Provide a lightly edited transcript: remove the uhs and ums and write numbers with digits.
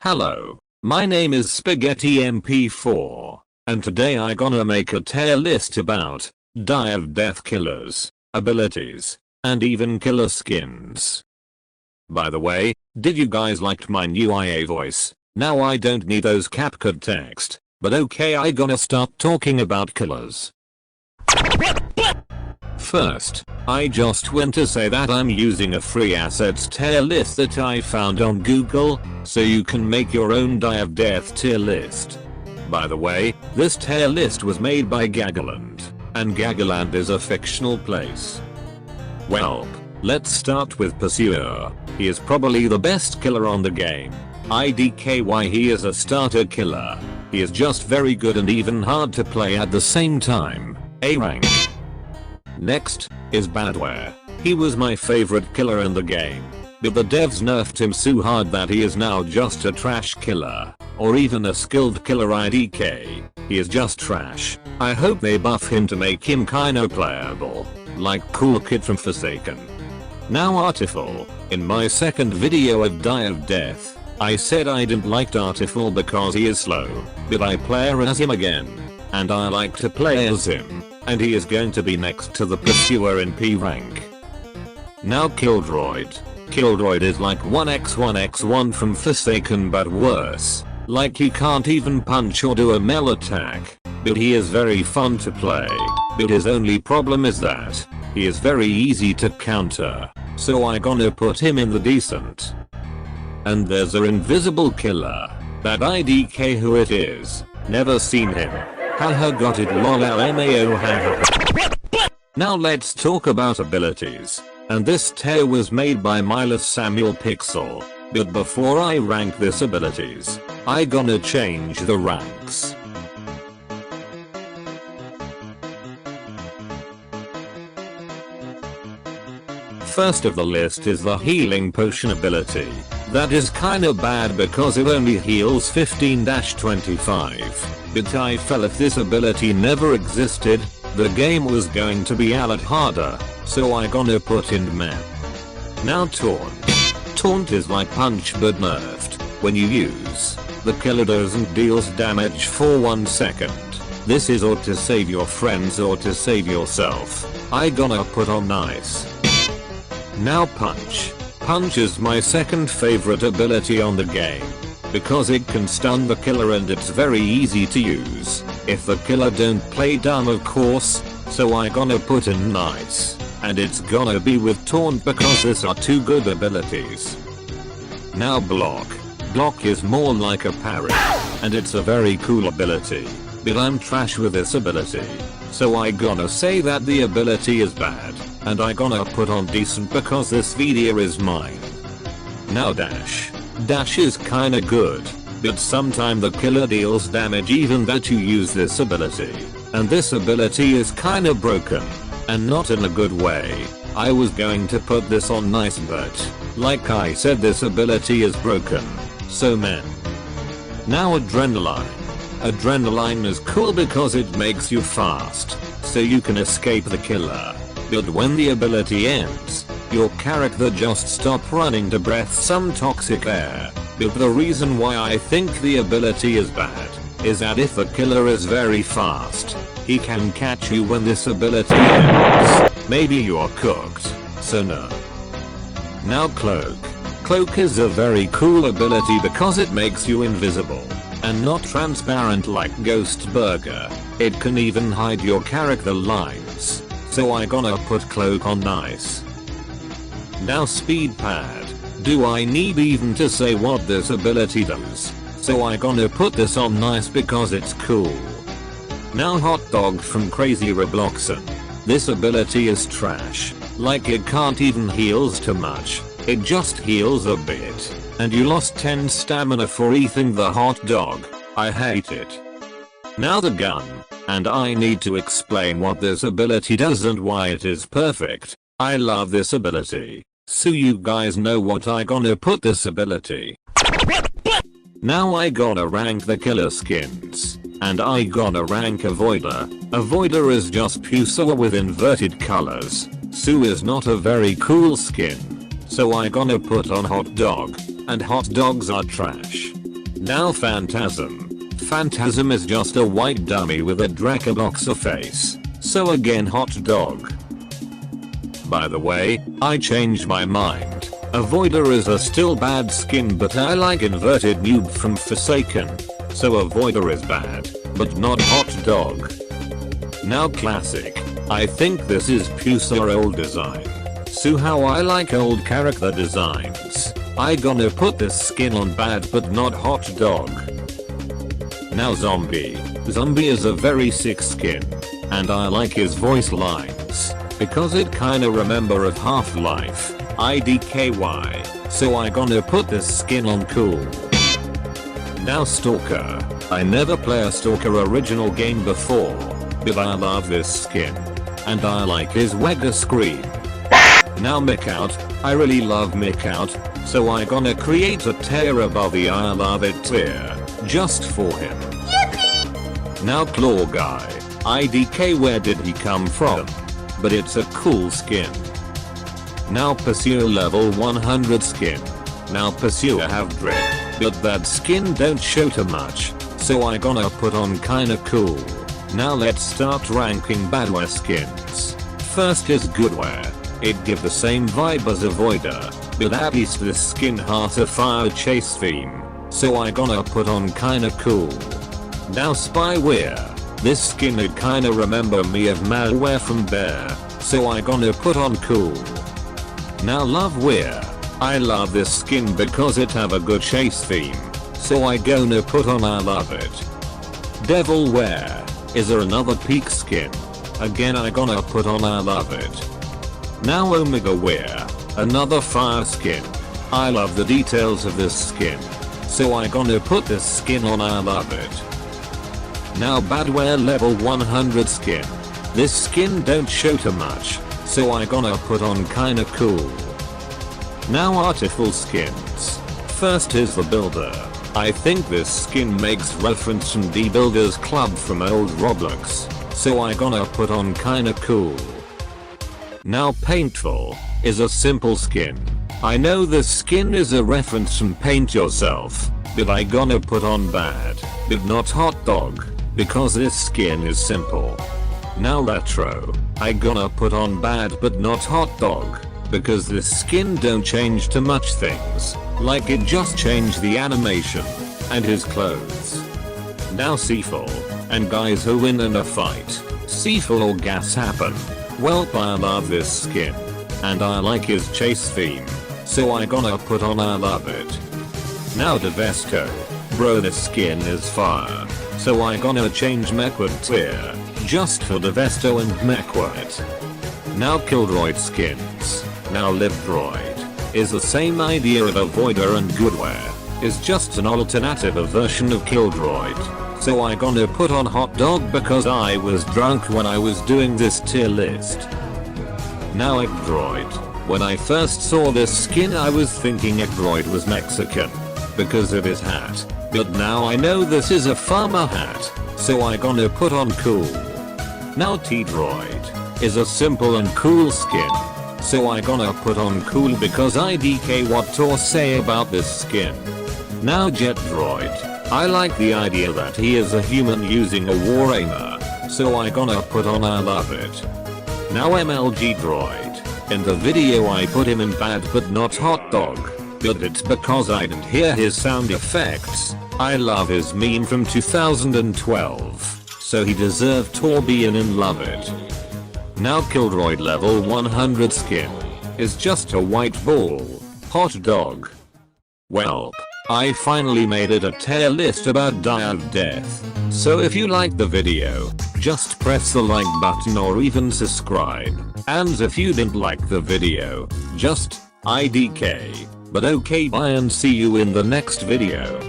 Hello, my name is Spaghetti MP4, and today I gonna make a tier list about Die of Death killers, abilities, and even killer skins. By the way, did you guys liked my new IA voice? Now I don't need those CapCut text, but okay, I gonna start talking about killers. First, I just want to say that I'm using a free assets tier list that I found on Google, so you can make your own Die of Death tier list. By the way, this tier list was made by Gagaland, and Gagaland is a fictional place. Well, let's start with Pursuer. He is probably the best killer on the game. IDKY, he is a starter killer. He is just very good and even hard to play at the same time. A rank. Next is Badware. He was my favorite killer in the game, but the devs nerfed him so hard that he is now just a trash killer, or even a skilled killer. IDK. He is just trash. I hope they buff him to make him kinda playable, like Cool Kid from Forsaken. Now Artiful. In my second video of Die of Death, I said I didn't like Artiful because he is slow, but I play as him again, and I like to play as him, and he is going to be next to the Pursuer in P rank. Now Kildroid. Kildroid is like 1x1x1 from Forsaken but worse, like he can't even punch or do a melee attack, but he is very fun to play, but his only problem is that he is very easy to counter, so I gonna put him in the decent. And there's a invisible killer. That IDK who it is. Never seen him. Haha, got it, lol, LMAO, haha. Now let's talk about abilities. And this tier was made by Miles Samuel Pixel. But before I rank this abilities, I gonna change the ranks. First of the list is the healing potion ability. That is kinda bad because it only heals 15-25. But I felt if this ability never existed, the game was going to be a lot harder, so I gonna put in meh. Now Taunt. Taunt is like Punch but nerfed. When you use, the killer doesn't deals damage for 1 second. This is or to save your friends or to save yourself. I gonna put on nice. Now Punch. Punch is my second favorite ability on the game, because it can stun the killer and it's very easy to use, if the killer don't play dumb of course, so I gonna put in nice, and it's gonna be with Taunt because these are two good abilities. Now Block. Block is more like a parry, and it's a very cool ability, but I'm trash with this ability, so I gonna say that the ability is bad, and I gonna put on decent because this video is mine. Now Dash. Dash is kinda good, but sometime the killer deals damage even that you use this ability, and this ability is kinda broken, and not in a good way. I was going to put this on nice but, like I said, this ability is broken, so meh. Now Adrenaline. Adrenaline is cool because it makes you fast, so you can escape the killer. But when the ability ends, your character just stop running to breathe some toxic air. But the reason why I think the ability is bad, is that if the killer is very fast, he can catch you when this ability ends. Maybe you're cooked, so no. Now Cloak. Cloak is a very cool ability because it makes you invisible, and not transparent like Ghost Burger. It can even hide your character lines. So I gonna put Cloak on nice. Now Speed Pad. Do I need even to say what this ability does? So I gonna put this on nice because it's cool. Now Hot Dog from Crazy Robloxen. This ability is trash. Like it can't even heals too much. It just heals a bit. And you lost 10 stamina for eating the hot dog. I hate it. Now the gun. And I need to explain what this ability does and why it is perfect. I love this ability, so you guys know what I gonna put this ability. Now I gonna rank the killer skins, and I gonna rank Avoider. Avoider is just Pusa with inverted colors. Sue is not a very cool skin, so I gonna put on Hot Dog, and hot dogs are trash. Now Phantasm. Phantasm is just a white dummy with a Dracoboxer face. So again hot dog. By the way, I changed my mind. Avoider is a still bad skin, but I like inverted noob from Forsaken. So Avoider is bad, but not hot dog. Now classic. I think this is pure old design. So how I like old character designs. I gonna put this skin on bad but not hot dog. Now Zombie. Zombie is a very sick skin. And I like his voice lines. Because it kinda remember of Half-Life. IDKY. So I gonna put this skin on cool. Now Stalker. I never play a Stalker original game before. But I love this skin. And I like his Wega scream. Now Mickout. I really love Mickout. So I gonna create a tier above the I love it tier. Just for him. Yippee! Now Claw Guy. IDK, where did he come from? But it's a cool skin. Now Pursue level 100 skin. Now Pursue have drip, but that skin don't show too much. So I gonna put on kinda cool. Now let's start ranking badwear skins. First is Goodwear. It give the same vibe as Avoider, but at least this skin has a fire chase theme. So I gonna put on kinda cool. Now Spywear. This skin it kinda remember me of Malware from Bear. So I gonna put on cool. Now Lovewear. I love this skin because it have a good chase theme. So I gonna put on I love it. Devilwear. Is there another peak skin? Again I gonna put on I love it. Now Omega Wear. Another fire skin. I love the details of this skin. So I gonna put this skin on I love it. Now Badwear level 100 skin. This skin don't show too much. So I gonna put on kinda cool. Now Artful skins. First is the Builder. I think this skin makes reference from the Builders Club from old Roblox. So I gonna put on kinda cool. Now Paintful is a simple skin. I know this skin is a reference from Paint Yourself, but I gonna put on bad, but not hot dog, because this skin is simple. Now Retro. I gonna put on bad but not hot dog, because this skin don't change too much things, like it just changed the animation, and his clothes. Now Seafall, and guys who win in a fight, Seafall or gas happen. Well, I love this skin. And I like his chase theme. So I gonna put on I love it. Now Devesto. Bro, this skin is fire. So I gonna change Mechwood tier. Just for Devesto and Mechwood. Now Kildroid skins. Now Livedroid. Is the same idea of Avoider and Goodwear. Is just an alternative version of Kildroid. So I gonna put on hot dog because I was drunk when I was doing this tier list. Now Eggdroid. When I first saw this skin I was thinking Eggdroid was Mexican. Because of his hat. But now I know this is a farmer hat. So I gonna put on cool. Now T-Droid. Is a simple and cool skin. So I gonna put on cool because IDK what to say about this skin. Now Jet Droid. I like the idea that he is a human using a Warhammer. So I gonna put on I love it. Now MLG Droid. In the video I put him in bad but not hot dog. But it's because I didn't hear his sound effects. I love his meme from 2012. So he deserved to be in and love it. Now Kildroid level 100 skin. Is just a white ball. Hot dog. Well, I finally made it a tier list about Die of Death. So if you liked the video, just press the like button or even subscribe. And if you didn't like the video, just IDK. But okay, bye and see you in the next video.